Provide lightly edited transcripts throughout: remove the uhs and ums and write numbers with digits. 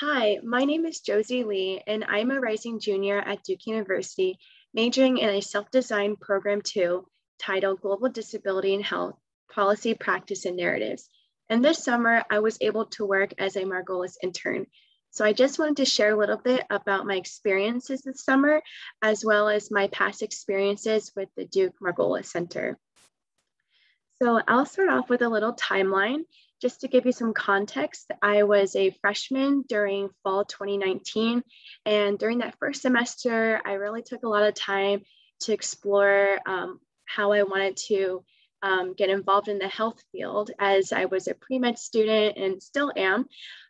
Hi, my name is Josee Li, and I'm a rising junior at Duke University, majoring in a self-designed program too, titled Global Disability and Health, Policy, Practice, and Narratives. And this summer, I was able to work as a Margolis intern. So I just wanted to share a little bit about my experiences this summer, as well as my past experiences with the Duke-Margolis Center. So I'll start off with a little timeline. Just to give you some context, I was a freshman during fall 2019. And during that first semester, I really took a lot of time to explore how I wanted to get involved in the health field, as I was a pre-med student and still am.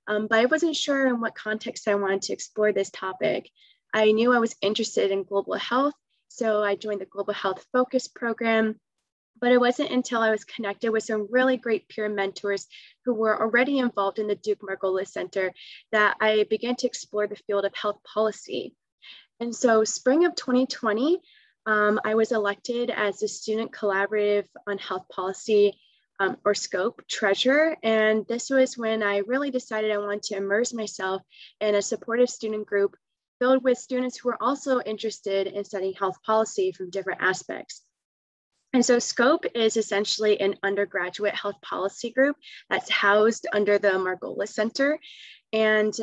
But I wasn't sure in what context I wanted to explore this topic. I knew I was interested in global health, so I joined the Global Health Focus program. But it wasn't until I was connected with some really great peer mentors who were already involved in the Duke-Margolis Center that I began to explore the field of health policy. And so spring of 2020, I was elected as the Student Collaborative on Health Policy, or SCOPE, treasurer. And this was when I really decided I wanted to immerse myself in a supportive student group filled with students who were also interested in studying health policy from different aspects. And so SCOPE is essentially an undergraduate health policy group that's housed under the Margolis Center. And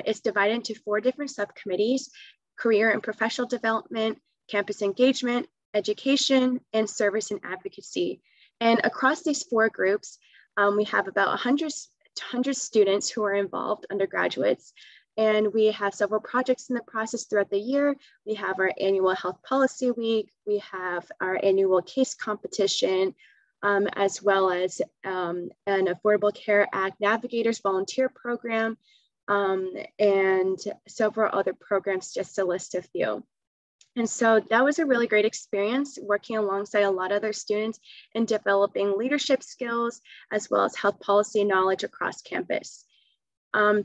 it's divided into 4 different subcommittees: career and professional development, campus engagement, education, and service and advocacy. And across these 4 groups, we have about 100 students who are involved, undergraduates. And we have several projects in the process throughout the year. We have our annual health policy week. We have our annual case competition, as well as an Affordable Care Act Navigators volunteer program, and several other programs, just to list a few. And so that was a really great experience working alongside a lot of other students and developing leadership skills, as well as health policy knowledge across campus.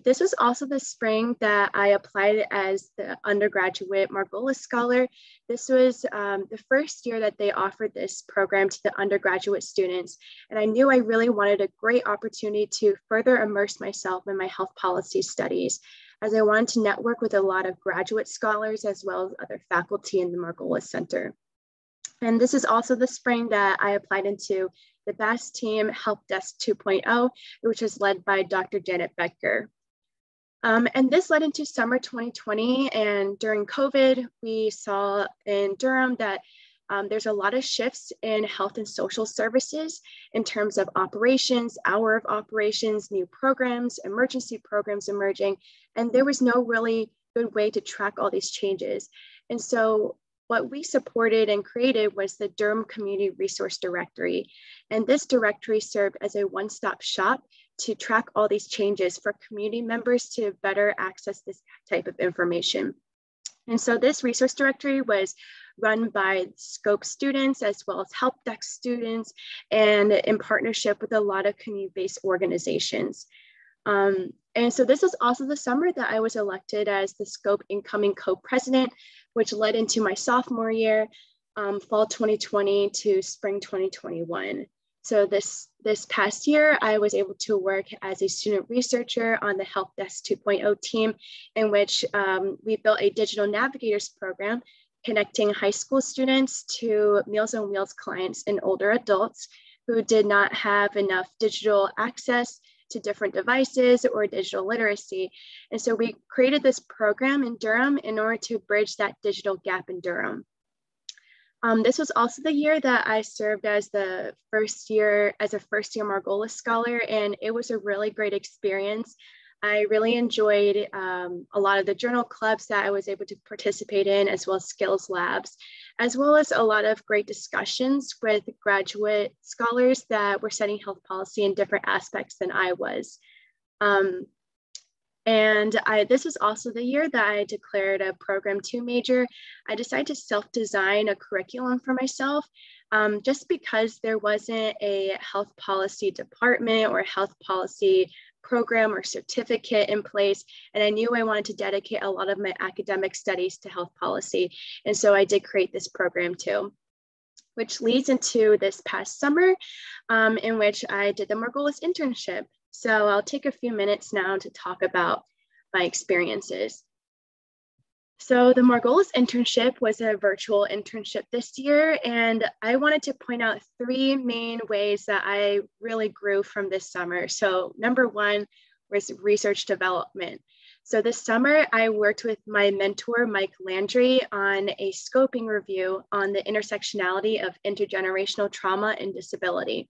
This was also the spring that I applied as the undergraduate Margolis Scholar. This was the first year that they offered this program to the undergraduate students. And I knew I really wanted a great opportunity to further immerse myself in my health policy studies, as I wanted to network with a lot of graduate scholars as well as other faculty in the Margolis Center. And this is also the spring that I applied into the BASS team Help Desk 2.0, which is led by Dr. Janet Becker. And this led into summer 2020. And during COVID, we saw in Durham that there's a lot of shifts in health and social services in terms of operations, hour of operations, new programs, emergency programs emerging. And there was no really good way to track all these changes. And so what we supported and created was the Durham Community Resource Directory. And this directory served as a one-stop shop to track all these changes for community members to better access this type of information. And so this resource directory was run by SCOPE students as well as help desk students, and in partnership with a lot of community-based organizations. And so this is also the summer that I was elected as the SCOPE incoming co-president, which led into my sophomore year, fall 2020 to spring 2021. So this past year, I was able to work as a student researcher on the Help Desk 2.0 team, in which we built a digital navigators program connecting high school students to Meals on Wheels clients and older adults who did not have enough digital access to different devices or digital literacy. And so we created this program in Durham in order to bridge that digital gap in Durham. This was also the year that I served as a first year Margolis Scholar, and it was a really great experience. I really enjoyed a lot of the journal clubs that I was able to participate in, as well as skills labs, as well as a lot of great discussions with graduate scholars that were studying health policy in different aspects than I was. This was also the year that I declared a Program 2 major. I decided to self-design a curriculum for myself, just because there wasn't a health policy department or health policy program or certificate in place. And I knew I wanted to dedicate a lot of my academic studies to health policy. And so I did create this program too, which leads into this past summer, in which I did the Margolis internship. So I'll take a few minutes now to talk about my experiences. So the Margolis internship was a virtual internship this year, and I wanted to point out 3 main ways that I really grew from this summer. So number 1 was research development. So this summer, I worked with my mentor, Mike Landry, on a scoping review on the intersectionality of intergenerational trauma and disability.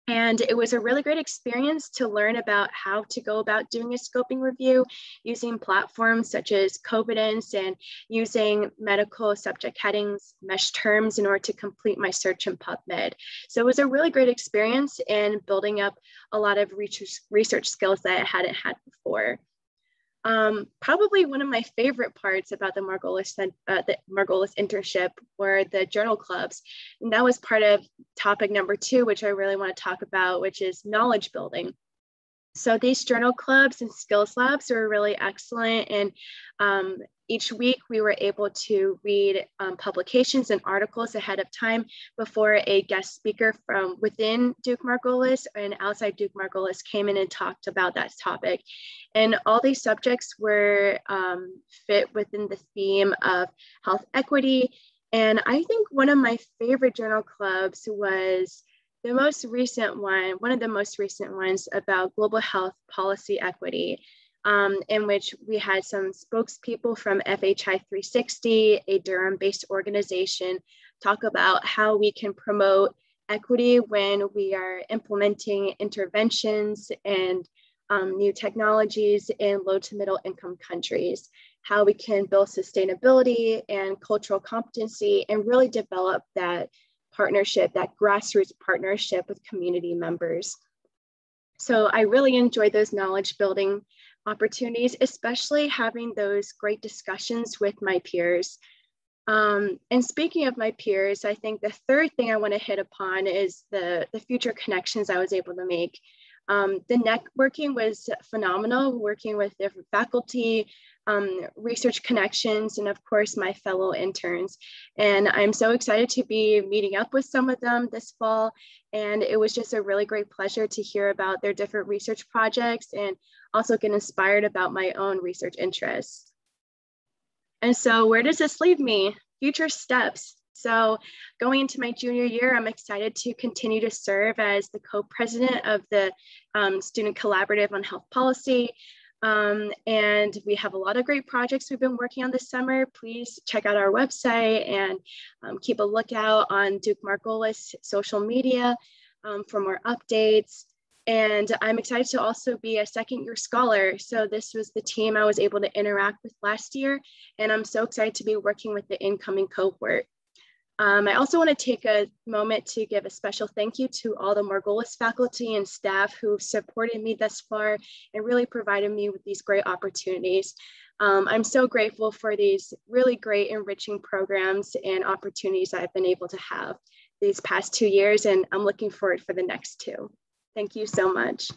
And it was a really great experience to learn about how to go about doing a scoping review using platforms such as Covidence and using medical subject headings, mesh terms in order to complete my search in PubMed. So it was a really great experience in building up a lot of research skills that I hadn't had before. Probably one of my favorite parts about the Margolis internship were the journal clubs. And that was part of topic number 2, which I really want to talk about, which is knowledge building. So these journal clubs and skills labs are really excellent. And each week we were able to read publications and articles ahead of time before a guest speaker from within Duke-Margolis and outside Duke-Margolis came in and talked about that topic. And all these subjects were fit within the theme of health equity. And I think one of my favorite journal clubs was the most recent one of the most recent ones about global health policy equity, in which we had some spokespeople from FHI 360, a Durham-based organization, talk about how we can promote equity when we are implementing interventions and new technologies in low to middle income countries, how we can build sustainability and cultural competency and really develop that partnership, that grassroots partnership with community members. So I really enjoyed those knowledge building opportunities, especially having those great discussions with my peers. And speaking of my peers, I think the 3rd thing I want to hit upon is the future connections I was able to make. The networking was phenomenal, working with different faculty, research connections, and of course, my fellow interns. And I'm so excited to be meeting up with some of them this fall. And it was just a really great pleasure to hear about their different research projects and also get inspired about my own research interests. And so where does this leave me? Future steps. So going into my junior year, I'm excited to continue to serve as the co-president of the Student Collaborative on Health Policy. And we have a lot of great projects we've been working on this summer. Please check out our website and keep a lookout on Duke-Margolis social media for more updates. And I'm excited to also be a 2nd-year scholar. So this was the team I was able to interact with last year. And I'm so excited to be working with the incoming cohort. I also want to take a moment to give a special thank you to all the Margolis faculty and staff who've supported me thus far and really provided me with these great opportunities. I'm so grateful for these really great enriching programs and opportunities I've been able to have these past 2 years, and I'm looking forward for the next 2. Thank you so much.